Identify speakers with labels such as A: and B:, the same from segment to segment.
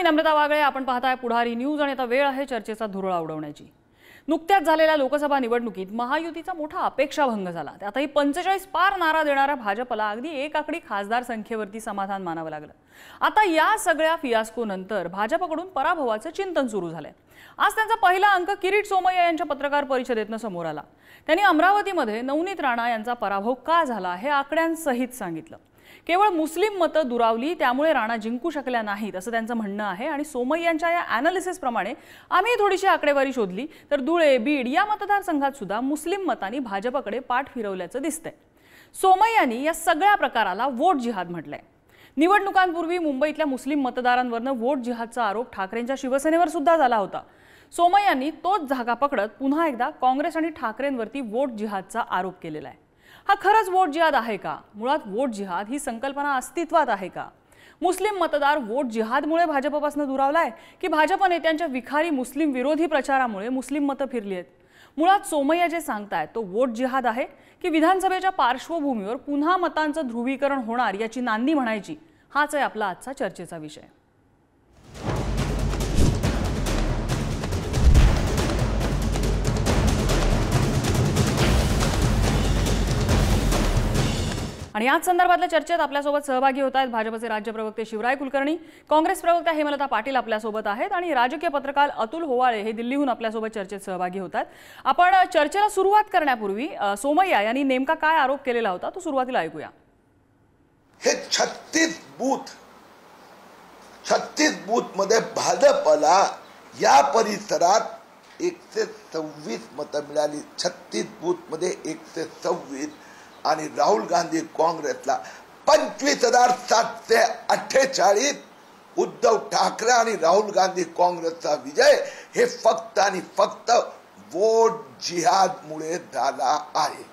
A: नम्रता वागळे, आपण पाहताय पुढारी न्यूज आणि आता वेळ आहे चर्चेचा धुरळा उडवण्याची। नुकत्याच झालेल्या लोकसभा निवडणुकीत महायुतीचा मोठा अपेक्षाभंग झाला। त्यातही 45 पार नारा देणाऱ्या भाजपला अगदी एक आकडी खासदार संख्येवरती समाधान मानावं लागलं। आता या सगळ्या फियास्को नंतर भाजपकडून पराभवाचं चिंतन सुरू झालंय। आज त्यांचा पहिला अंक किरीट सोमय्या यांच्या पत्रकार परिषदेतून समोर आला। त्यांनी अमरावतीमध्ये नवनीत राणा यांचा पराभव का झाला हे आकड्यांसहित सांगितलं। केवळ मुस्लिम मतं दुरावली त्यामुळे राणा जिंकू शकल्या नाहीत असं त्यांचं म्हणणं आहे। आणि सोमय्यांच्या या ॲनालिसिस प्रमाणे आम्ही थोडीशी आकडेवारी शोधली तर धुळे, बीड या मतदारसंघात सुद्धा मुस्लिम मतांनी भाजपकडे पाठ फिरवल्याचं दिसतंय। सोमय्यांनी या सगळ्या प्रकाराला वोट जिहाद म्हटलंय। निवडणुकांपूर्वी मुंबईतल्या मुस्लिम मतदारांवरनं वोट जिहादचा आरोप ठाकरेंच्या शिवसेनेवर सुद्धा झाला होता। सोमय्यांनी तोच धागा पकडत पुन्हा एकदा काँग्रेस आणि ठाकरेंवरती वोट जिहादचा आरोप केलेला आहे। हा खरंच वोट जिहाद आहे का? मुळात वोट जिहाद ही संकल्पना अस्तित्वात आहे का? मुस्लिम मतदार वोट जिहादमुळे भाजपपासून दुरावलाय की भाजप नेत्यांच्या विखारी मुस्लिम विरोधी प्रचारामुळे मुस्लिम मतं फिरली आहेत? मुळात सोमय्या जे सांगतायत तो वोट जिहाद आहे की विधानसभेच्या पार्श्वभूमीवर पुन्हा मतांचं ध्रुवीकरण होणार याची नांदी म्हणायची? हाच आहे आपला आजचा चर्चेचा विषय। आणि याच संदर्भातल्या चर्चेत आपल्यासोबत सहभागी होत आहेत भाजपचे राज्य प्रवक्ते शिवराय कुलकर्णी, काँग्रेस प्रवक्ता हेमलता पाटील आपल्यासोबत आहेत आणि राजकीय पत्रकार अतुल होवाळे हे दिल्लीहून आपल्यासोबत चर्चेत सहभागी होत आहेत। आपण चर्चेला सुरुवात करण्यापूर्वी सोमय्या यांनी नेमका काय आरोप केलेला होता तो सुरुवातीला ऐकूया।
B: हे 36 बूथ मध्ये भाजपला या परिसरात 126 मतं मिळाली। 36 बूथ मध्ये 126 आणि राहुल गांधी काँग्रेसला 25,748। उद्धव ठाकरे आणि राहुल गांधी काँग्रेसचा विजय हे फक्त आणि फक्त वोट जिहाद मुळे झाला आहे।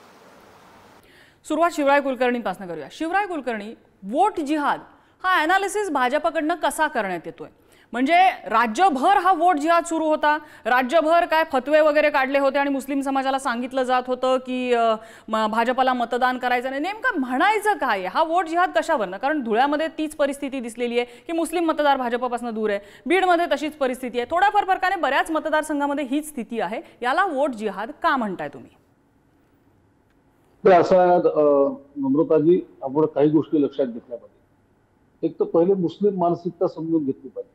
A: सुरुवात शिवराय कुलकर्णींपासून करूया। शिवराय कुलकर्णी, वोट जिहाद हा ॲनालिसिस भाजपकडनं कसा करण्यात येतोय? म्हणजे राज्यभर हा वोट जिहाद सुरू होता, राज्यभर काय फतवे वगैरे काढले होते आणि मुस्लिम समाजाला सांगितलं जात होतं की भाजपला मतदान करायचं नाही, नेमकं म्हणायचं काय? हा वोट जिहाद कशावरनं? कारण धुळ्यामध्ये तीच परिस्थिती दिसलेली आहे की मुस्लिम मतदार भाजपपासून दूर आहे, बीडमध्ये तशीच परिस्थिती आहे, थोड्याफार फरकाने बऱ्याच मतदारसंघामध्ये हीच स्थिती आहे। याला वोट जिहाद का म्हणताय तुम्ही?
C: नम्रताजी, आपण काही गोष्टी लक्षात घेतल्या पाहिजे। एक तर पहिले मुस्लिम मानसिकता समजून घेतली पाहिजे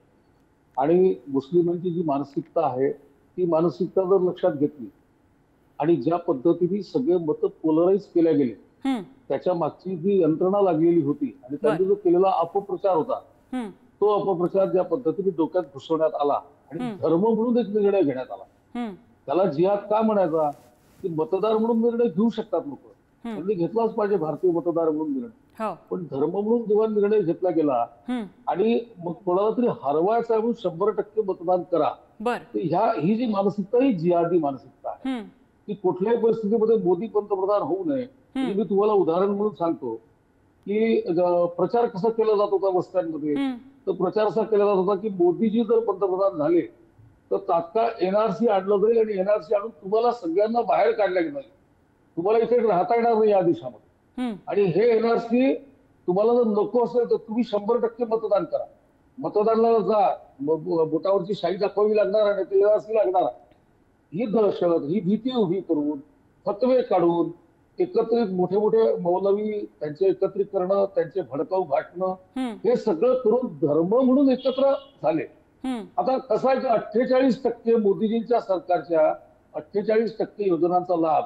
C: आणि मुस्लिमांची जी मानसिकता आहे ती मानसिकता जर लक्षात घेतली आणि ज्या पद्धतीने सगळे मतं पोलराईज केल्या गेले त्याच्या मागची जी यंत्रणा लागलेली होती आणि त्यांनी जो केलेला अपप्रचार होता तो अपप्रचार ज्या पद्धतीने डोक्यात घुसवण्यात आला आणि धर्म म्हणून एक निर्णय घेण्यात आला, त्याला जिहाद का म्हणायचा? की मतदार म्हणून निर्णय घेऊ शकतात लोक, त्यांनी घेतलाच पाहिजे भारतीय मतदार म्हणून निर्णय, पण धर्म म्हणून जेव्हा निर्णय घेतला गेला आणि मग कोणाला तरी हरवायचा म्हणून 100% मतदान करा, ही जी मानसिकता ही जिहादी मानसिकता आहे की कुठल्याही परिस्थितीमध्ये मोदी पंतप्रधान होऊ नये। मी तुम्हाला उदाहरण म्हणून सांगतो की प्रचार कसा केला जात होता वस्त्यांमध्ये, तर प्रचार असा केला जात होता की मोदीजी जर पंतप्रधान झाले तर तात्काळ एनआरसी आणलं जाईल आणि एनआरसी आणून तुम्हाला सगळ्यांना बाहेर काढल्या गेलं, तुम्हाला इथे राहता येणार नाही या देशामध्ये, आणि हे एनआरसी तुम्हाला जर नको असेल तर तुम्ही 100% मतदान करा, मतदानाला जा, बोटावरची शाई दाखवावी लागणार आणि ते एनआरसी लागणार। ही दहशत, ही भीती उभी करून फतवे काढून एकत्रित मोठे मोठे मौलवी त्यांचे एकत्रित करणं, त्यांचे भडकाऊ भाषणं, हे सगळं करून धर्म म्हणून एकत्र झाले। आता कसं आहे की 48% मोदीजींच्या सरकारच्या 48% योजनांचा लाभ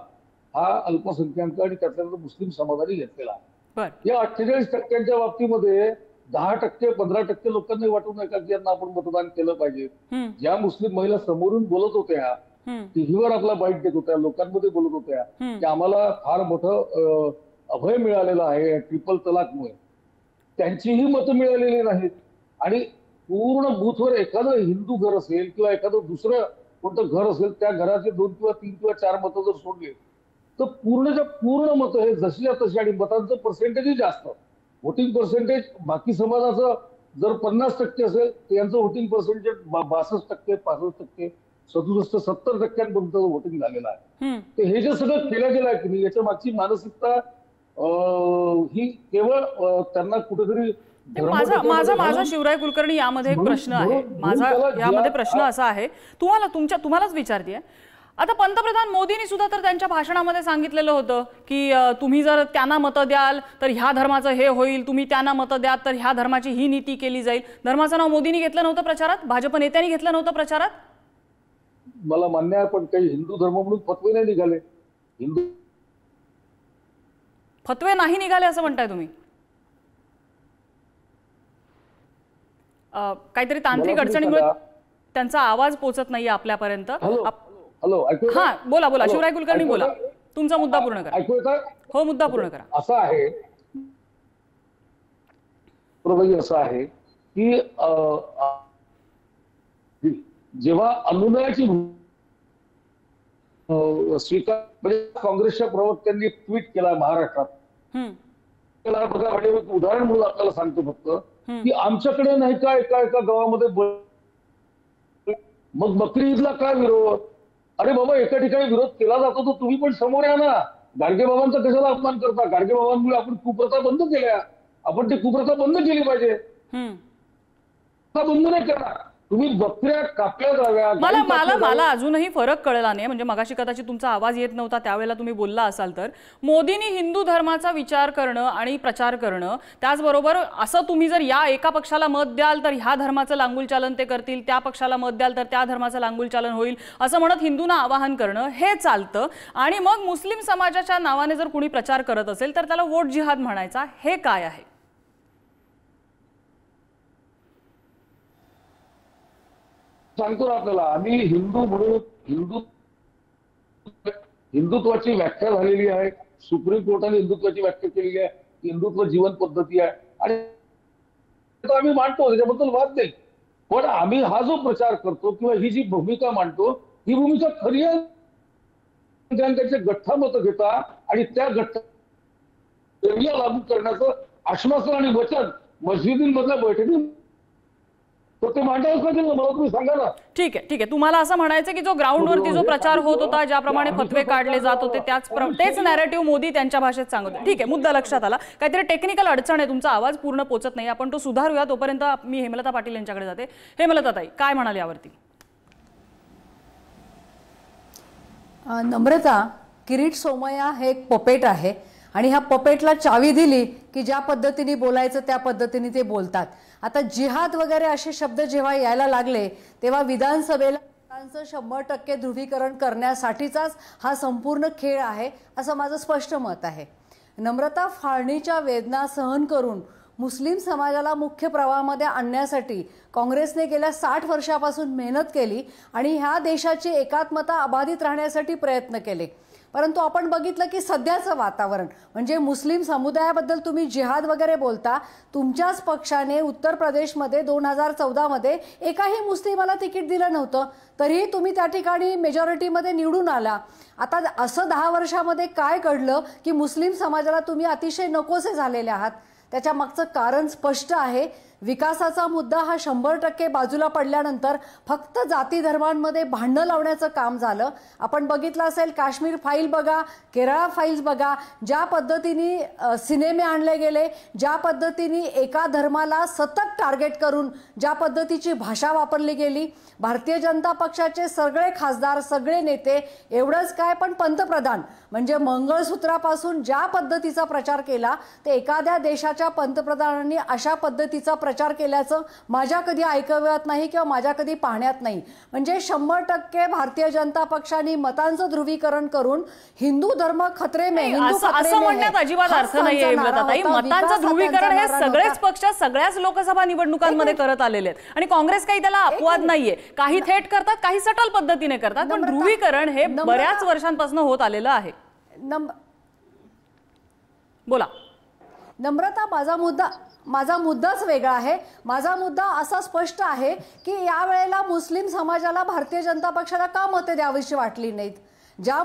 C: हा अल्पसंख्याक आणि त्यातल्या मुस्लिम समाजाने घेतलेला आहे। या 48%च्या बाबतीमध्ये 10%, 15% लोकांनी वाटून नका की यांना आपण मतदान केलं पाहिजे। ज्या मुस्लिम महिला समोरून बोलत होत्या, टीव्हीवर आपला बाईट देत होत्या, लोकांमध्ये बोलत होत्या की आम्हाला फार मोठं अभय मिळालेलं आहे ट्रिपल तलाकमुळे, त्यांचीही मतं मिळालेली नाहीत। आणि पूर्ण बूथवर एखादं हिंदू घर असेल किंवा एखादं दुसरं कोणतं घर असेल, त्या घराचे 2 किंवा 3 किंवा 4 मतं जर सोडले तर पूर्णच्या पूर्ण मतं हे जशी तशी, आणि मतांचं पर्सेंटेजही जास्त, वोटिंग पर्सेंटेज बाकी समाजाचं जर 50% असेल तर यांचं वोटिंग पर्सेंटेज 62%, 65%, 67, 70% वोटिंग झालेलं आहे। तर हे जे सगळं केलं गेलं आहे की याच्या मागची मानसिकता ही केवळ त्यांना कुठेतरी
A: माझा शिवराय कुलकर्णी यामध्ये एक प्रश्न आहे. माझा यामध्ये प्रश्न असा आहे, तुम्हालाच विचारते. आता पंतप्रधान मोदींनी सुद्धा तर त्यांच्या भाषणामध्ये सांगितलेलं होतं की तुम्ही जर त्यांना मतं द्याल तर ह्या धर्माचं हे होईल, तुम्ही त्यांना मतं द्याल तर ह्या धर्माची ही नीती केली जाईल. धर्माचं नाव मोदींनी घेतलं नव्हतं प्रचारात, भाजप नेत्यांनी घेतलं नव्हतं प्रचारात.
C: मला मान्य आहे, पण काही हिंदू धर्म म्हणून फतवे नाही निघाले. हिंदू
A: फतवे नाही निघाले असं म्हणताय तुम्ही? काहीतरी तांत्रिक अडचणीमुळे त्यांचा आवाज पोहोचत नाहीये आपल्यापर्यंत.
C: हॅलो,
A: हा बोला शिवराय कुलकर्णी बोला, तुमचा मुद्दा पूर्ण करा.
C: ऐकू येतं?
A: हो, मुद्दा पूर्ण करा.
C: असं आहे असं आहे की जेव्हा अनुनयाची स्वीकार म्हणजे काँग्रेसच्या प्रवक्त्यांनी ट्विट केला महाराष्ट्रात, त्याला बघा उदाहरण म्हणून आपल्याला सांगतो फक्त की आमच्याकडे नाही का एका गावामध्ये मग बकरी ईदला काय विरोध? अरे बाबा, एका ठिकाणी विरोध केला जातो तर तुम्ही पण समोर या ना. गाडगे बाबांचा कशाला अपमान करता? गाडगे बाबांमुळे आपण कुप्रथा बंद केल्या, आपण ती कुप्रथा बंद केली पाहिजे. बंद नाही करणार. तुम्ही बकऱ्या कापल्या जाव्या.
A: मला अजूनही फरक कळला नाही. म्हणजे मगाशी कदाचित तुमचा आवाज येत नव्हता, त्यावेळेला तुम्ही बोलला असाल तर मोदींनी हिंदू धर्माचा विचार करणं आणि प्रचार करणं, त्याचबरोबर असं तुम्ही जर या एका पक्षाला मत द्याल तर ह्या धर्माचं लांगुल चालन ते करतील, त्या पक्षाला मत द्याल तर त्या धर्माचं लांगुल चालन होईल, असं म्हणत हिंदूंना आवाहन करणं हे चालतं. आणि मग मुस्लिम समाजाच्या नावाने जर कुणी प्रचार करत असेल तर त्याला वोट जिहाद म्हणायचा, हे काय आहे?
C: सांगतो ना आपल्याला, आम्ही हिंदू म्हणून हिंदुत्वाची व्याख्या झालेली आहे. सुप्रीम कोर्टाने हिंदुत्वाची व्याख्या केलेली आहे. हिंदुत्व जीवन पद्धती आहे आणि आम्ही मांडतो, त्याच्याबद्दल वाद नाही. पण आम्ही हा जो प्रचार करतो किंवा ही जी भूमिका मांडतो, ही भूमिका खरी आहे. त्यांचे गठ्ठा मतं घेता आणि त्या गठ्ठा लागू करण्याचं आश्वासन आणि वचन मस्जिदींमधल्या बैठकीत ते मांडावंच लागेल ना. मला तुम्ही सांगा ना.
A: ठीक आहे. तुम्हाला असं म्हणायचं की जो ग्राउंडवरती जो प्रचार होत होता, ज्याप्रमाणे फतवे काढले जात होते, तेच नॅरेटिव्ह मोदी त्यांच्या भाषेत सांगत होते. ठीक आहे, मुद्दा लक्षात आला. काहीतरी टेक्निकल अडचण आहे, तुमचा आवाज पूर्ण पोहोचत नाही, आपण तो सुधारूया. तोपर्यंत मी हेमलता पाटील यांच्याकडे जाते. हेमलता ताई, काय म्हणाल यावरती?
D: नम्रता, किरीट सोमय्या हे एक पपेट आहे आणि ह्या पपेटला चावी दिली की ज्या पद्धतीने बोलायचं त्या पद्धतीने ते बोलतात. आता जिहाद वगैरे असे शब्द जेव्हा यायला लागले तेव्हा विधानसभेला 100% ध्रुवीकरण करण्यासाठीचाच हा संपूर्ण खेळ आहे असं माझं स्पष्ट मत आहे. नम्रता, फाळणीच्या वेदना सहन करून मुस्लिम समाजाला मुख्य प्रवाहामध्ये आणण्यासाठी काँग्रेसने गेल्या 60 वर्षापासून मेहनत केली आणि ह्या देशाची एकात्मता अबाधित राहण्यासाठी प्रयत्न केले. परंतु आपण बघितलं की सध्याचं वातावरण म्हणजे मुस्लिम समुदायाबद्दल तुम्ही जिहाद वगैरे बोलता. तुमच्याच पक्षाने उत्तर प्रदेशमध्ये 2014 मध्ये एकाही मुस्लिमाला तिकीट दिलं नव्हतं, तरीही तुम्ही त्या ठिकाणी मेजॉरिटीमध्ये निवडून आला. आता असं 10 वर्षामध्ये काय घडलं की मुस्लिम समाजाला तुम्ही अतिशय नकोसे झालेले आहात? त्याच्या मागचं कारण स्पष्ट आहे. विकासाचा मुद्दा हा 100% बाजूला पडल्यानंतर फक्त जाती धर्मांमध्ये भांडणं लावण्याचं काम झालं. आपण बघितलं असेल, काश्मीर फाईल बघा, केरळा फाईल्स बघा, ज्या पद्धतीने सिनेमे आणले गेले, ज्या पद्धतीने एका धर्माला सतत टार्गेट करून ज्या पद्धतीची भाषा वापरली गेली. भारतीय जनता पक्षाचे सगळे खासदार, सगळे नेते, एवढंच काय पण पंतप्रधान म्हणजे मंगळसूत्रापासून ज्या पद्धतीचा प्रचार केला ते एखाद्या देशाच्या पंतप्रधानांनी अशा पद्धतीचा प्रचार केल्याचं माझ्या कधी ऐकवत नाही किंवा माझ्या कधी पाहण्यात नाही. म्हणजे 100% भारतीय जनता पक्षाने मतांचं ध्रुवीकरण करून हिंदू धर्म खतरे में, हिंदू
A: असं म्हणण्यात अजिबात अर्थ नाहीये. मतांचं ध्रुवीकरण हे सगळेच पक्ष सगळ्याच लोकसभा निवडणुकांमध्ये करत आलेले आहेत आणि काँग्रेस काही त्याला अपवाद नाहीये. काही थेट करतात, काही सटल पद्धतीने करतात, पण ध्रुवीकरण हे बऱ्याच वर्षांपासून होत आलेलं आहे. बोला
D: नम्रता, माझा मुद्दाच वेगळा आहे. माझा मुद्दा असा स्पष्ट आहे की यावेळेला मुस्लिम समाजाला भारतीय जनता पक्षाला का मते द्यावीशी वाटली नाहीत? ज्या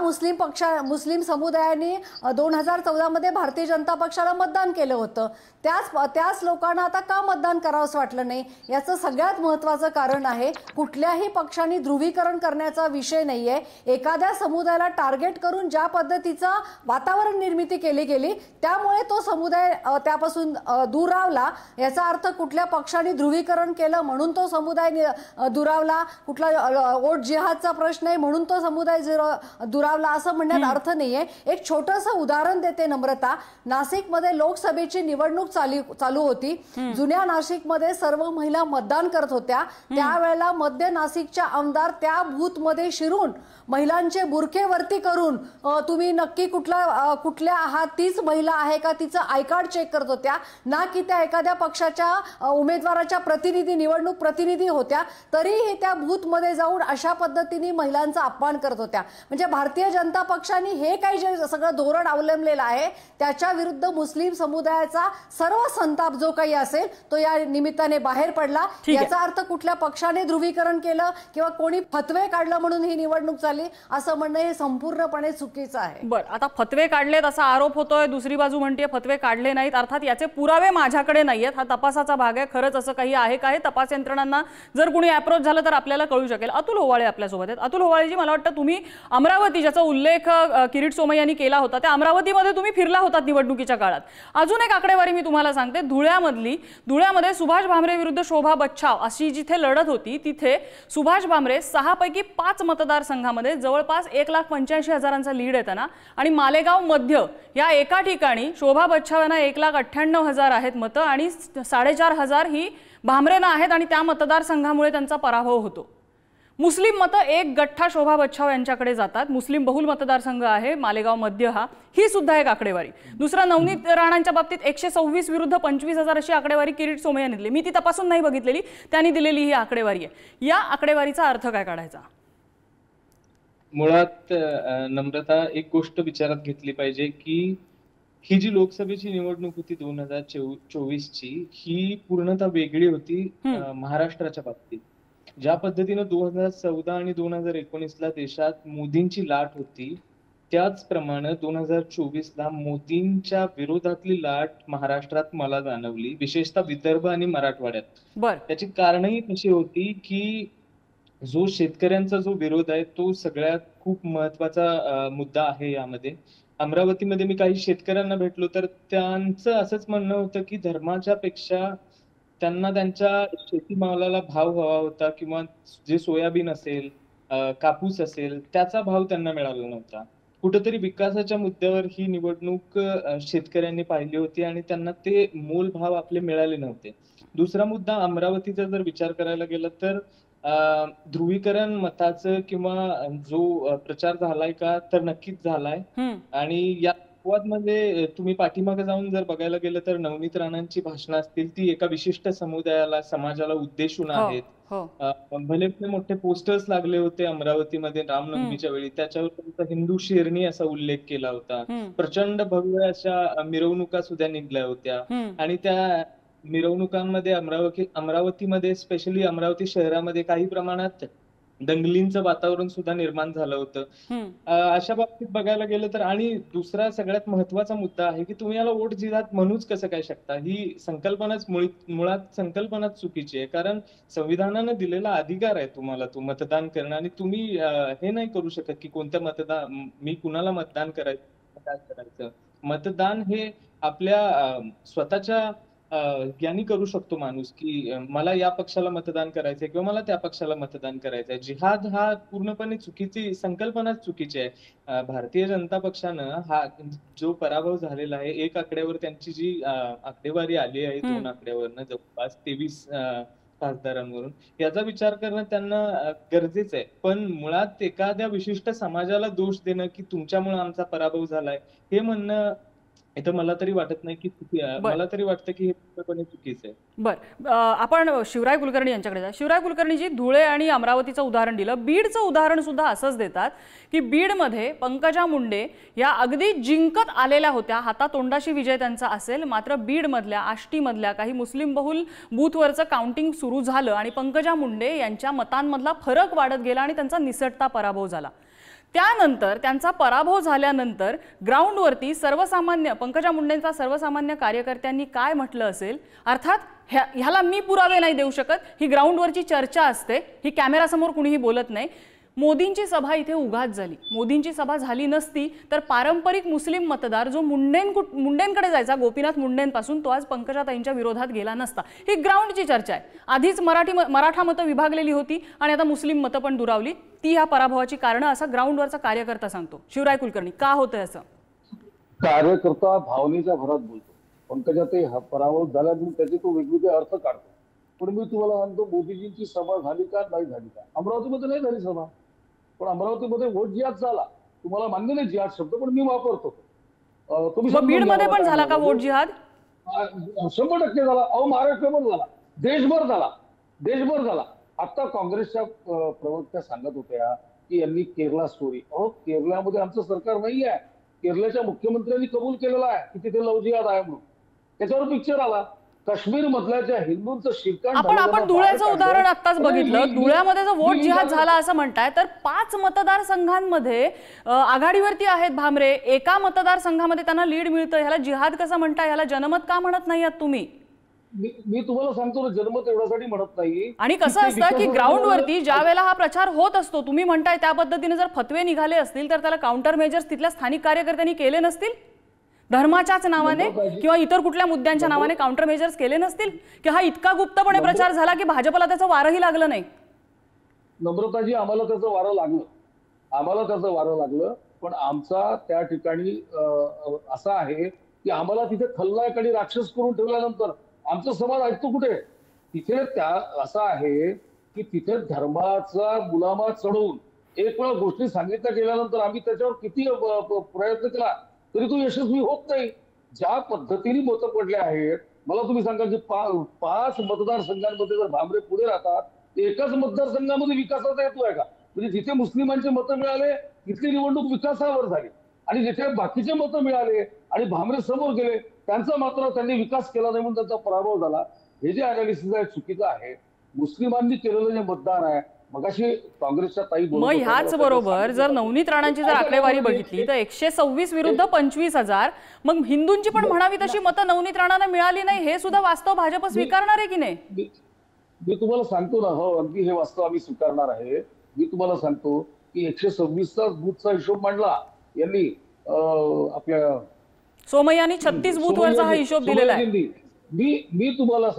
D: मुस्लिम समुदायाने 2014 मध्ये भारतीय जनता पक्षाला मतदान केलं होतं त्याच लोकांना आता का मतदान करावंसं वाटलं नाही, याचं सगळ्यात महत्त्वाचं कारण आहे कुठल्याही पक्षाने ध्रुवीकरण करण्याचा विषय नाहीये. एखाद्या समुदायाला टार्गेट करून ज्या पद्धतीचं वातावरण निर्मिती केली गेली त्यामुळे तो समुदाय त्यापासून दुरावला. याचा अर्थ कुठल्या पक्षाने ध्रुवीकरण केलं म्हणून तो समुदाय दुरावला, कुठला वोट जिहादचा प्रश्न आहे म्हणून तो समुदाय दुरावला असं म्हणण्यात अर्थ नाहीये. एक छोटंसं उदाहरण देते नम्रता. नाशिकमध्ये लोकसभेची निवडणूक चालू होती. जुन्या नाशिकमध्ये सर्व महिला मतदान करत होत्या. त्यावेळेला मध्य नाशिकच्या आमदार त्या बूथ मध्ये शिरून महिलांचे बुरखे वरती करून तुम्ही नक्की कुठल्या आहात, तीच महिला आहे का, तिचं आय कार्ड चेक करत होत्या, ना की त्या एखाद्या पक्षाच्या उमेदवाराच्या निवडणूक प्रतिनिधी होत्या. तरीही त्या बूथ मध्ये जाऊन अशा पद्धतीने महिलांचा अपमान करत होत्या. म्हणजे भारतीय जनता पक्षाने हे काही जे सगळं धोरण अवलंबलेलं आहे त्याच्या विरुद्ध मुस्लिम समुदायाचा सर्व संताप जो काही असेल तो या निमित्ताने बाहेर पडला. याचा अर्थ कुठल्या पक्षाने ध्रुवीकरण केलं किंवा कोणी फतवे काढलं म्हणून ही निवडणूक झाली असं म्हणणं हे संपूर्णपणे चुकीचं आहे.
A: बरं, आता फतवे काढलेत असा आरोप होतोय, दुसरी बाजू म्हणते फतवे काढले नाहीत. अर्थात याचे पुरावे माझ्याकडे नाहीयेत, हा तपासाचा भाग आहे. खरंच असं काही आहे का हे तपास यंत्रणांना जर कुणी अप्रोच झालं तर आपल्याला कळू शकेल. अतुल होवाळे आपल्यासोबत आहेत. अतुल होवाळेजी, मला वाटतं तुम्ही अमरावती, ज्याचा उल्लेख किरीट सोमय्या यांनी केला होता, त्या अमरावतीमध्ये तुम्ही फिरला होतात निवडणुकीच्या काळात. अजून एक आकडेवारी मी तुम्हाला सांगते. धुळ्यामध्ये सुभाष भामरे विरुद्ध शोभा बच्छाव अशी जिथे लढत होती तिथे सुभाष भामरे 6 पैकी 5 मतदारसंघामध्ये जवळपास 1,85,000चा लीड येताना आणि मालेगाव मध्य या एका ठिकाणी शोभा बच्छाव यांना 1,98,000 आहेत मतं आणि 4,500 ही भामरेंना आहेत आणि त्या मतदारसंघामुळे त्यांचा पराभव होतो. मुस्लिम मतं एक गठ्ठा शोभा बच्छाव यांच्याकडे जातात. मुस्लिम बहुल मतदारसंघ आहे मालेगाव मध्य हा, ही सुद्धा एक आकडेवारी. दुसरा, नवनीत राणांच्या बाबतीत 126 विरुद्ध 25,000 अशी आकडेवारी किरीट सोमय्या यांनी दिली. मी ती तपासून नाही बघितलेली, त्यांनी दिलेली ही आकडेवारी आहे. या आकडेवारीचा अर्थ काय काढायचा?
E: मुळात नम्रता, एक गोष्ट विचारात घेतली पाहिजे की ही जी लोकसभेची निवडणूक होती 2024ची ही पूर्णतः वेगळी होती महाराष्ट्राच्या बाबतीत. ज्या पद्धतीनं 2014 आणि 2019ला देशात मोदींची लाट होती त्याचप्रमाणे 2024ला मोदींच्या विरोधातली लाट महाराष्ट्रात मला जाणवली, विशेषतः विदर्भ आणि मराठवाड्यात. त्याची कारणही तशी होती की जो शेतकऱ्यांचा जो विरोध आहे तो सगळ्यात खूप महत्वाचा मुद्दा आहे यामध्ये. अमरावतीमध्ये मी काही शेतकऱ्यांना भेटलो तर त्यांचं असंच म्हणणं होतं की धर्माच्या पेक्षा त्यांना त्यांच्या शेतीमालाला भाव हवा होता किंवा जे सोयाबीन असेल, कापूस असेल त्याचा भाव त्यांना मिळाला नव्हता. कुठेतरी विकासाच्या मुद्द्यावर ही निवडणूक शेतकऱ्यांनी पाहिली होती आणि त्यांना ते मोल भाव आपले मिळाले नव्हते. दुसरा मुद्दा अमरावतीचा जर विचार करायला गेला तर ध्रुवीकरण मताचं किंवा जो प्रचार झालाय का तर नक्कीच झालाय. आणि या मध्ये तुम्ही पाठीमागे जाऊन जर बघायला गेलं तर नवनीत राणांची भाषणं असतील ती एका विशिष्ट समुदायाला, समाजाला उद्देशून आहेत. भले मोठे पोस्टर्स लागले होते अमरावतीमध्ये रामनवमीच्या वेळी, त्याच्यावर त्यांचा हिंदू शेरणी असा उल्लेख केला होता. प्रचंड भव्य अशा मिरवणुका सुद्धा निघल्या होत्या आणि त्या मिरवणुकांमध्ये अमरावतीमध्ये स्पेशली अमरावती शहरामध्ये काही प्रमाणात दंगलींचं वातावरण सुद्धा निर्माण झालं होतं. अशा बाबतीत बघायला गेलं तर. आणि दुसरा सगळ्यात महत्वाचा मुद्दा आहे की तुम्ही याला वोट जिहाद म्हणूच कसं काय शकता. ही संकल्पनाच मुळात संकल्पनाच चुकीची आहे. कारण संविधानानं दिलेला अधिकार आहे तुम्हाला तो मतदान करणं आणि तुम्ही हे नाही करू शकत की कोणत्या मी कुणाला मतदान करायचं. मतदान हे आपल्या स्वतःच्या ज्ञानी करू शकतो माणूस की मला या पक्षाला मतदान करायचंय किंवा मला त्या पक्षाला मतदान करायचंय. जिहाद हा पूर्णपणे चुकीची संकल्पनाच चुकीची आहे. भारतीय जनता पक्षानं हा जो पराभव झालेला आहे, एक आकड्यावर त्यांची जी आकडेवारी आली आहे 2 आकड्यावरनं जवळपास 23 खासदारांवरून, याचा विचार करणं त्यांना गरजेचं आहे. पण मुळात एखाद्या विशिष्ट समाजाला दोष देणं की तुमच्यामुळे आमचा पराभव झालाय हे म्हणणं इथं मला तरी वाटत नाही की मला तरी वाटतं की हे पूर्णपणे चुकीचं आहे.
A: बरं, आपण शिवराय कुलकर्णी यांच्याकडे जा. शिवराय कुलकर्णीजी, धुळे आणि अमरावतीचं उदाहरण दिलं, बीडचं उदाहरण सुद्धा असंच देतात की बीडमध्ये पंकजा मुंडे या अगदी जिंकत आलेल्या होत्या, हातातोंडाशी विजय त्यांचा असेल, मात्र बीडमधल्या आष्टीमधल्या काही मुस्लिम बहुल बूथवरचं काउंटिंग सुरू झालं आणि पंकजा मुंडे यांच्या मतांमधला फरक वाढत गेला आणि त्यांचा निसटता पराभव झाला. त्यानंतर त्यांचा पराभव झाल्यानंतर ग्राउंडवरती सर्वसामान्य पंकजा मुंडेंचा सर्वसामान्य कार्यकर्त्यांनी काय म्हटलं असेल, अर्थात ह्याला मी पुरावे नाही देऊ शकत, ही ग्राउंडवरची चर्चा असते, ही कॅमेरासमोर कुणीही बोलत नाही. मोदींची सभा इथे उगाच झाली. मोदींची सभा झाली नसती तर पारंपरिक मुस्लिम मतदार जो मुंडेंकडे जायचा, गोपीनाथ मुंडेंपासून, तो आज पंकजाताईंच्या विरोधात गेला नसता. ही ग्राउंडची चर्चा आहे. आधीच मराठा मतं विभागलेली होती आणि आता मुस्लिम मतं पण दुरावली. ती ह्या पराभवाची कारणं असा ग्राउंडवरचा कार्यकर्ता सांगतो. शिवराय कुलकर्णी, का होतंय असं?
C: कार्यकर्ता भावनेच्या भरात बोलतो. पंकजाताई हा पराभव झाला म्हणून त्याचे तो वेगवेगळे अर्थ काढतो. पण मी तुम्हाला सांगतो, मोदीजींची सभा झाली का नाही झाली का? अमरावतीमध्ये नाही झाली सभा, पण अमरावतीमध्ये वोट जिहाद झाला. तुम्हाला मान्य नाही जिहाद शब्द, पण मी वापरतो. तुम्ही
A: बीडमध्ये पण झाला का वोट जिहाद?
C: 100% झाला. अहो, महाराष्ट्रभर झाला, देशभर झाला, देशभर झाला. आता काँग्रेसच्या प्रवक्त्या सांगत होत्या की यांनी केरला स्टोरी. अहो, केरळमध्ये आमचं सरकार नाही आहे. केरळच्या मुख्यमंत्र्यांनी कबूल केलेला आहे की तिथे लव जिहाद आहे म्हणून. त्याच्यावर पिक्चर आला. काश्मीर मधल्या ज्या हिंदूंचं शिरकाण,
A: आपण धुळ्याचं उदाहरण आताच बघितलं. धुळ्यामध्ये जो वोट जिहाद झाला असं म्हणताय, तर 5 मतदारसंघांमध्ये आघाडीवरती आहेत भामरे. एका मतदारसंघामध्ये त्यांना लीड मिळतं. ह्याला जिहाद कसं म्हणताय? ह्याला जनमत का म्हणत नाही आहात तुम्ही?
C: मी तुम्हाला सांगतो ना, जनमत एवढ्यासाठी म्हणत नाही.
A: आणि कसं असतं की ग्राउंडवरती ज्या वेळेला हा प्रचार होत असतो, तुम्ही म्हणताय त्या पद्धतीने जर फतवे निघाले असतील तर त्याला काउंटर मेजर्स तिथल्या स्थानिक कार्यकर्त्यांनी केले नसतील? धर्माच्याच नावाने किंवा इतर कुठल्या मुद्द्यांच्या नावाने काउंटर मेजर्स केले नसतील? की हा इतका गुप्तपणे प्रचार झाला की भाजपला त्याचं वारही लागलं नाही?
C: नम्रताजी, आम्हाला त्याचं वारं लागलं, पण आमचा त्या ठिकाणी असा आहे की आम्हाला तिथे खलनायक आणि राक्षस करून ठेवल्यानंतर आमचा समाज ऐकतो कुठे? तिथे त्या असं आहे की तिथे धर्माचा मुलामा चढवून एक वेळा गोष्टी सांगितल्या गेल्यानंतर आम्ही त्याच्यावर किती प्रयत्न केला तरी तो यशस्वी होत नाही. ज्या पद्धतीने मतं पडले आहेत, मला तुम्ही सांगा की 5 मतदारसंघांमध्ये जर भामरे पुढे राहतात, एकाच मतदारसंघामध्ये विकासाचा हेतू आहे का? म्हणजे जिथे मुस्लिमांचे मतं मिळाले तिथली निवडणूक विकासावर झाली, आणि जिथे बाकीचे मतं मिळाले आणि भामरे समोर गेले त्यांचा मात्र त्यांनी विकास केला नाही म्हणून त्यांचा पराभव झाला. हे जे अनालिसिस आहे चुकीचं आहे. मुस्लिमांनी केलेलं जे मतदान आहे, मगाशी काँग्रेसच्या ताई बोलत
A: मग ह्याच बरोबर जर नवनीत राणांची जर आकडेवारी बघितली तर 126 विरुद्ध 25,000. मग हिंदूंची पण म्हणावी तशी मतं नवनीत राणांना मिळाली नाही, हे सुद्धा वास्तव भाजप स्वीकारणार आहे की नाही?
C: मी तुम्हाला सांगतो ना, हो अगदी हे वास्तव आम्ही स्वीकारणार आहे. मी तुम्हाला सांगतो की 126चा बूथचा हिशोब मांडला यांनी, आपल्या
A: सोमय्यांनी 36 बूथवरचा हा हिशोब दिलेला आहे.
C: मी तुम्हाला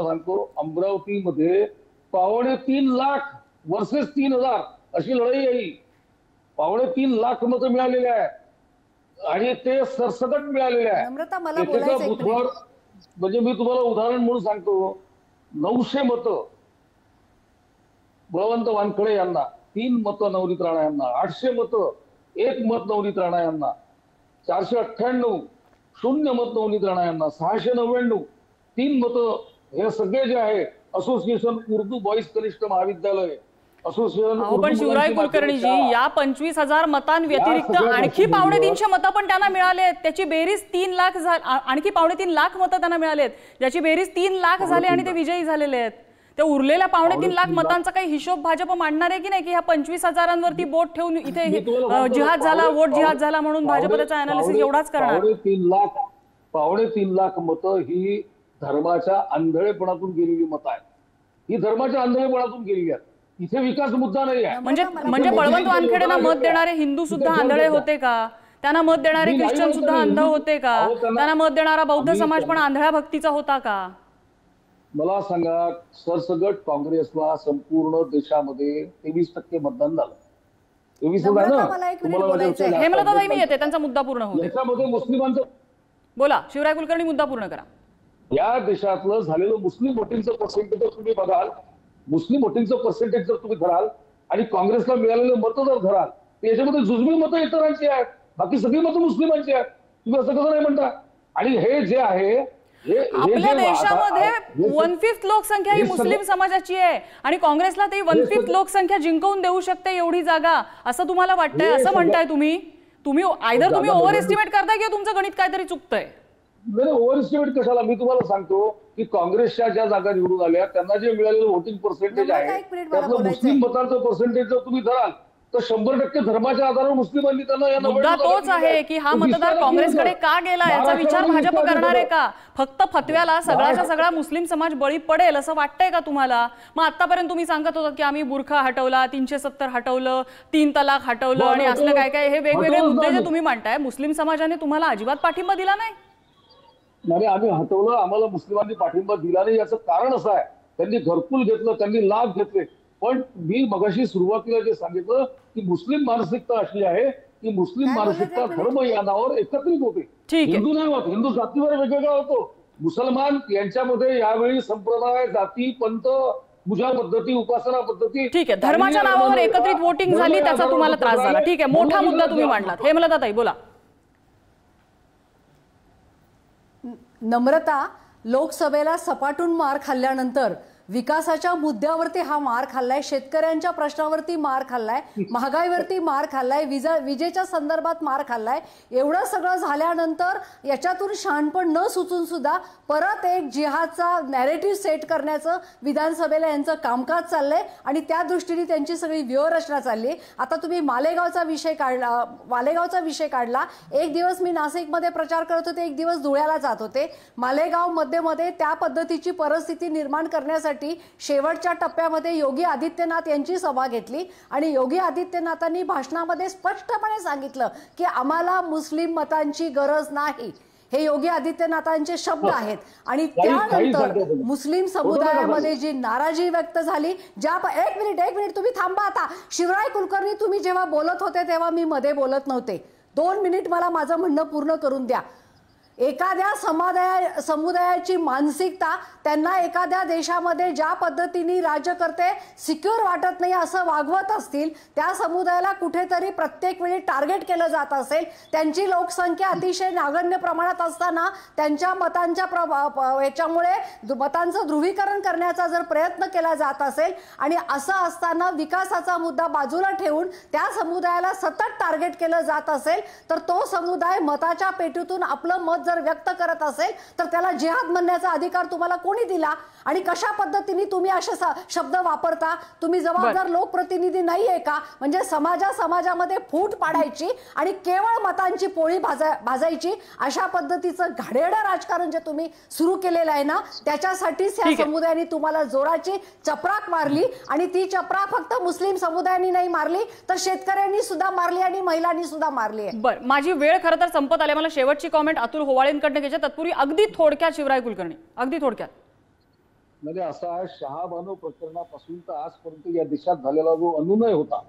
C: सांगतो अमरावतीमध्ये 3.25 लाख वर्सेस 3,000 अशी लढाई आहे. 3.25 लाख मतं मिळालेले आहेत आणि ते सरसकट मिळालेले आहे. बुथवर म्हणजे मी तुम्हाला उदाहरण म्हणून सांगतो, 900 मतं बळवंत वानखडे यांना, 3 मतं नवनीत राणा यांना, 800 मतं 1 मत नवनीत राणा यांना, 498 0 मत नवनीत राणा यांना, 699 3 मतं. हे सगळे जे आहे असोसिएशन उर्दू बॉईज कनिष्ठ महाविद्यालय असोसिएशन.
A: पण शिवराय कुलकर्णीजी, या 25,000 मतांव्यतिरिक्त आणखी 350 मतं पण त्यांना मिळाले आहेत. त्याची बेरीज 3 लाख, आणखी 3.25 लाख मतं त्यांना मिळालेत, ज्याची बेरीज 3 लाख झाले आणि ते विजयी झालेले आहेत. त्या उरलेल्या 3.25 लाख मतांचा काही हिशोब भाजप मांडणार आहे की नाही, की ह्या 25,000 बोट ठेवून इथे जिहाद झाला, वोट जिहाद झाला म्हणून भाजप त्याचा अनालिसिस एवढाच करणार?
C: 3.25 लाख मतं ही धर्माच्या आंधळेपणातून गेलेली मतं आहेत. ही धर्माच्या आंधळेपणातून गेलेली आहेत. इथे विकास मुद्दा नाही आहे.
A: म्हणजे बळवंत वानखेडेंना मत देणारे हिंदू सुद्धा आंधळे होते का? त्यांना मत देणारे ख्रिश्चन सुद्धा अंध होते का? त्यांना मत देणारा बौद्ध समाज पण आंधळ्या भक्तीचा होता का?
C: मला सांगा, सरसगट काँग्रेसला संपूर्ण देशामध्ये 23% मतदान झालं. 23 ना?
A: हेमलताताई, मी येते, त्यांचा मुद्दा पूर्ण होतो.
C: याच्यामध्ये मुस्लिमांचं
A: बोला शिवराय कुलकर्णी, मुद्दा पूर्ण करा.
C: या देशातलं झालेलं मुस्लिम वोटिंगचं पर्सेंटेज जर तुम्ही बघाल, मुस्लिम वोटिंगचं पर्सेंटेज जर तुम्ही धराल आणि काँग्रेसला मिळालेलं मतं जर धराल, याच्यामध्ये जुजबी मतं इतरांची आहेत, बाकी सगळी मतं मुस्लिमांची आहेत. तुम्ही असं कसं नाही म्हणता? आणि हे जे आहे,
A: आपल्या देशामध्ये 1/5 लोकसंख्या ही मुस्लिम समाजाची आहे आणि काँग्रेसला ती 1/5 लोकसंख्या जिंकवून देऊ शकते एवढी जागा, असं तुम्हाला वाटतंय? असं म्हणताय तुम्ही आयदर तुम्ही ओव्हर एस्टिमेट करताय किंवा तुमचं गणित काहीतरी चुकतंय.
C: नाही, ओव्हर एस्टिमेट कशाला? मी तुम्हाला सांगतो की काँग्रेसच्या ज्या जागा निवडून आल्या त्यांना जे मिळालेलं वोटिंग पर्सेंटेज आहे, त्यातलं मुस्लिम मतांचं पर्सेंटेज जर तुम्ही धराल तर 100% धर्माच्या आधारावर मुस्लिमांनी त्यांना या
A: मुद्दा तोच आहे की हा मतदार काँग्रेसकडे का गेला याचा विचार भाजप करणार आहे का? फक्त फतव्याला सगळ्याचा सगळा मुस्लिम समाज बळी पडेल असं वाटतंय का तुम्हाला? मग आतापर्यंत तुम्ही सांगत होता की आम्ही बुरखा हटवला, 370 हटवलं, 3 तलाक हटवलं आणि असलं काय काय, हे वेगवेगळे मुद्दे जे तुम्ही म्हणताय, मुस्लिम समाजाने तुम्हाला अजिबात पाठिंबा दिला नाही?
C: नाही, आम्ही हटवलं, आम्हाला मुस्लिमांनी पाठिंबा दिला नाही. याचं कारण असं आहे, त्यांनी घरकुल घेतलं, त्यांनी लाभ घेतले. पण मी मगाशी सुरुवातीला जे सांगितलं की मुस्लिम मानसिकता अशी आहे की मुस्लिम मानसिकता धर्म या नावावर एकत्रित होते, हिंदू नाही होत. हिंदू जातीवर वेगवेगळा होतो. मुसलमान यांच्यामध्ये यावेळी संप्रदाय, जाती, पंथ, पूजा पद्धती, उपासना पद्धती,
A: ठीक आहे, धर्माच्या नावावर एकत्रित वोटिंग झाली, त्याचा तुम्हाला त्रास झाला. ठीक आहे, मोठा मुद्दा तुम्ही मांडलात. हेमलताताई बोला.
D: नम्रता, लोकसभेला सपाटून मार खाल्ल्यानंतर विकासाच्या मुद्द्यावरती हा मार खाल्लाय, शेतकऱ्यांच्या प्रश्नावरती मार खाल्लाय, महागाईवरती मार खाल्लाय, विजेच्या संदर्भात मार खाल्लाय. एवढं सगळं झाल्यानंतर याच्यातून शहाणपण न सुचून सुद्धा परत एक जिहादचा नॅरेटिव्ह सेट करण्याचं विधानसभेला यांचं कामकाज चाललंय आणि त्या दृष्टीने त्यांची सगळी व्यूहरचना चालली. आता तुम्ही मालेगावचा विषय काढला. एक दिवस मी नाशिकमध्ये प्रचार करत होते, एक दिवस धुळ्याला जात होते. मालेगाव मध्ये त्या पद्धतीची परिस्थिती निर्माण करण्यासाठी शेवटच्या टप्प्यामध्ये योगी आदित्यनाथ यांची सभा घेतली आणि योगी आदित्यनाथांनी भाषणामध्ये स्पष्टपणे सांगितलं की आम्हाला मुस्लिम मतांची गरज नाही. हे योगी आदित्यनाथांचे शब्द आहेत. आणि त्यानंतर मुस्लिम समुदायामध्ये जी नाराजी व्यक्त झाली, एक मिनिट तुम्ही थांबा. आता शिवराय कुलकर्णी, तुम्ही जेव्हा बोलत होते तेव्हा मी मध्ये बोलत नव्हते. 2 मिनिट मला माझं म्हणणं पूर्ण करून द्या. एखाद्या समुदायाची मानसिकता, त्यांना एखाद्या देशामध्ये ज्या पद्धतीने राज्यकर्ते सिक्युअर वाटत नाही असं वागवत असतील, त्या समुदायाला कुठेतरी प्रत्येक वेळी टार्गेट केलं जात असेल, त्यांची लोकसंख्या अतिशय नागण्य प्रमाणात असताना त्यांच्या मतांच्या ह्याच्यामुळे मतांचं ध्रुवीकरण करण्याचा जर प्रयत्न केला जात असेल आणि असं असताना विकासाचा मुद्दा बाजूला ठेवून त्या समुदायाला सतत टार्गेट केलं जात असेल, तर तो समुदाय मताच्या पेटीतून आपलं मत जर व्यक्त करत असेल तर त्याला जिहाद म्हणण्याचा अधिकार तुम्हाला कोणी दिला? आणि कशा पद्धतीने तुम्ही असे शब्द वापरता? तुम्ही जबाबदार लोकप्रतिनिधी नाहीये का? म्हणजे समाजामध्ये फूट पाडायची आणि केवळ मतांची पोळी भाजायची, अशा पद्धतीचं घाणेरडं राजकारण जे तुम्ही सुरू केलेलं आहे ना, त्याच्यासाठीच या समुदायाने तुम्हाला जोराची चपराक मारली. आणि ती चपराक फक्त मुस्लिम समुदायाने नाही मारली, तर शेतकऱ्यांनी सुद्धा मारली आणि महिलांनी सुद्धा मारली आहे.
A: बरं, माझी वेळ खरं तर संपत आली. मला शेवटची कॉमेंट अतुल होवाळेंकडनं घ्यायची. तत्पूर्वी अगदी थोडक्यात शिवराय कुलकर्णी, अगदी थोडक्यात.
C: म्हणजे असा शहाबानो प्रकरणापासून तर आजपर्यंत या देशात झालेला जो अनुनय होता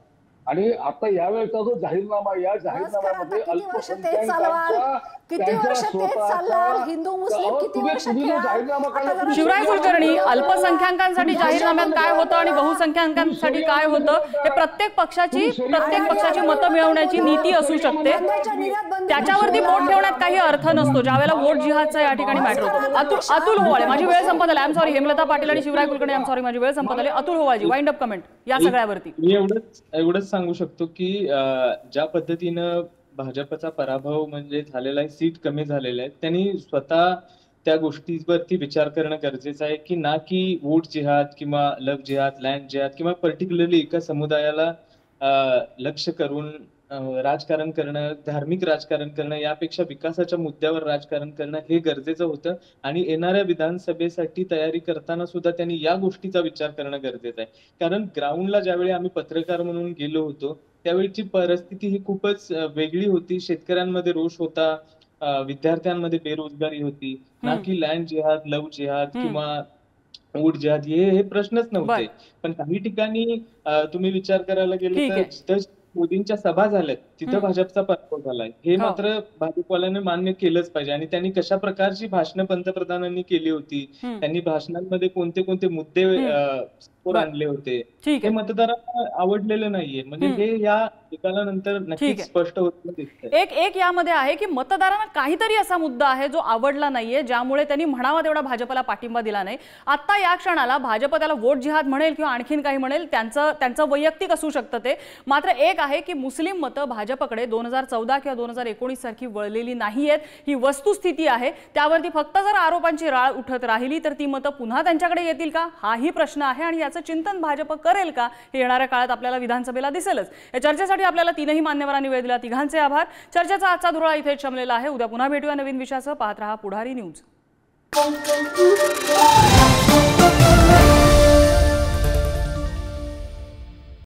C: आणि आता यावेळेचा जो जाहीरनामा, या जाहीरनाम्यामध्ये
D: हिंदू मुस्लिम किती वर्ष
A: शिवराय कुलकर्णी, अल्पसंख्याकांसाठी जाहीरनाम्यात काय होतं आणि बहुसंख्याकांसाठी काय होतं, हे प्रत्येक पक्षाची मतं मिळवण्याची नीती असू शकते. त्याच्यावरती बोट ठेवण्यात काही अर्थ नसतो ज्यावेळेला वोट जिहादचा या ठिकाणी मॅटर होतो. अतुल होवाळे, माझी वेळ संपत आली. I am sorry. Hemlata Patil आणि Shivray Kulkarni, I am sorry, माझी वेळ संपत आली. अतुल होवाळजी, वाइंड अप कमेंट या सगळ्यावरती.
E: मी एवढंच सांगू शकतो की ज्या पद्धतीनं भाजपचा पराभव म्हणजे झालेला आहे, सीट कमी झालेल्या आहेत, त्यांनी स्वतः त्या गोष्टीवरती विचार करणं गरजेचं आहे की ना की वोट जिहाद किंवा लव्ह जिहाद, लँड जिहाद किंवा पर्टिक्युलरली एका समुदायाला लक्ष करून राजकारण करणं, धार्मिक राजकारण करणं, यापेक्षा विकासाच्या मुद्द्यावर राजकारण करणं हे गरजेचं होतं. आणि येणाऱ्या विधानसभेसाठी तयारी करताना सुद्धा त्यांनी या गोष्टीचा विचार करणं गरजेचं आहे. कारण ग्राउंडला ज्यावेळी आम्ही पत्रकार म्हणून गेलो होतो त्यावेळीची परिस्थिती ही खूपच वेगळी होती. शेतकऱ्यांमध्ये रोष होता, विद्यार्थ्यांमध्ये बेरोजगारी होती, ना की लँड जिहाद, लव्ह जिहाद किंवा वोट जिहाद हे प्रश्नच नव्हते. पण काही ठिकाणी तुम्ही विचार करायला गेले तर मोदींच्या सभा झाल्यात, तिथं भाजपचा पराभव झालाय. हे मात्र भाजपवाल्यांनी मान्य केलंच पाहिजे. आणि त्यांनी कशा प्रकारची भाषणं पंतप्रधानांनी केली होती, त्यांनी भाषणांमध्ये कोणते कोणते मुद्दे समोर आणले होते, हे मतदारांना आवडलेलं नाहीये. म्हणजे हे या निकालानंतर नक्कीच स्पष्ट होत दिसतंय.
A: एक यामध्ये आहे की मतदारांना काहीतरी असा मुद्दा आहे जो आवडला नाहीये, ज्यामुळे त्यांनी म्हणावा तेवढा भाजपला पाठिंबा दिला नाही. आता या क्षणाला भाजप त्याला वोट जिहाद म्हणेल किंवा आणखीन काही म्हणेल, त्यांचं वैयक्तिक असू शकतं ते. मात्र एक एक आहे की मुस्लिम मतं भाजपकडे 2014 किंवा 2019 सारखी वळलेली नाहीयेत, ही वस्तुस्थिती आहे. त्यावरती फक्त जर आरोपांची राळ उठत राहिली तर ती मतं पुन्हा त्यांच्याकडे येतील का, हाही प्रश्न आहे. आणि याचं चिंतन भाजप करेल का हे येणाऱ्या काळात आपल्याला विधानसभेला दिसेलच. या चर्चेसाठी आपल्याला तीनही मान्यवरांनी वेळ दिला, तिघांचे आभार. चर्चेचा आजचा धुरळा इथेच शमलेला आहे. उद्या पुन्हा भेटूया नवीन विषयासह. पाहत रहा पुढारी न्यूज.